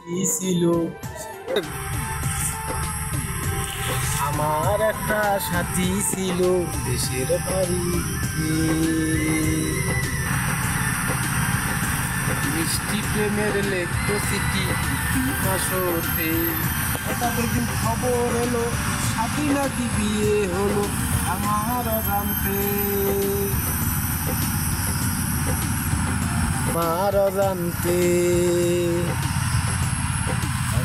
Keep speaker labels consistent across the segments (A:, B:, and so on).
A: কি ছিল আমার একটা সাথী ছিল দেশের বাড়িতে, মিষ্টি প্রেমের লেখতো চিঠি মাসতে। হঠাৎ একদিন খবর এলো সাথী নাকি বিয়ে হলো আমার জানতে, আমার জানতে।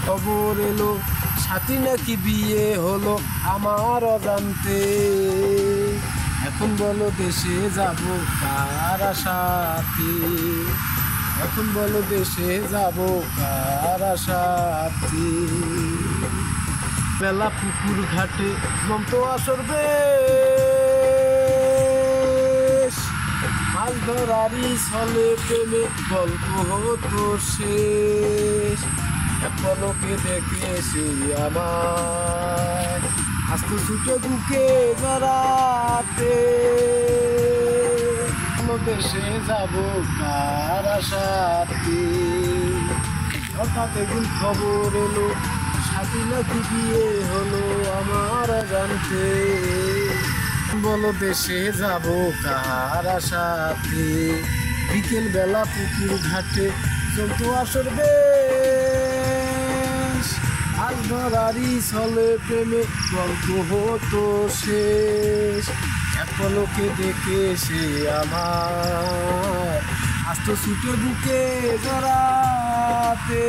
A: খবর এলো সাথী নাকি বিয়ে হলো আমার জানতে। এখন বলো দেশে যাব কার আশাতে, এখন বলো দেশে যাব কার আশাতে। বেলা পুকুর ঘাটে জমতো আসর বেশ, মাছ ধরারই ছলে প্রেমে গল্প হতো শেষ। পলকে দেখে সে আমার আস্ত ছুটে বুকে জড়াতে, দেশে যাব কার আশাতে। হঠাৎ একদিন খবর এলো সাথী নাকি বিয়ে হলো আমার জানতে, বলো দেশে যাব কার আশাতে। বিকেল বেলা পুকুর ঘাটে চলতো আসর বেশ, আজ ধরারি ছলে প্রেমে গল্প হতো শেষ। এক পলকে দেখে সে আমার আস্ত ছুটে বুকে জড়াতে।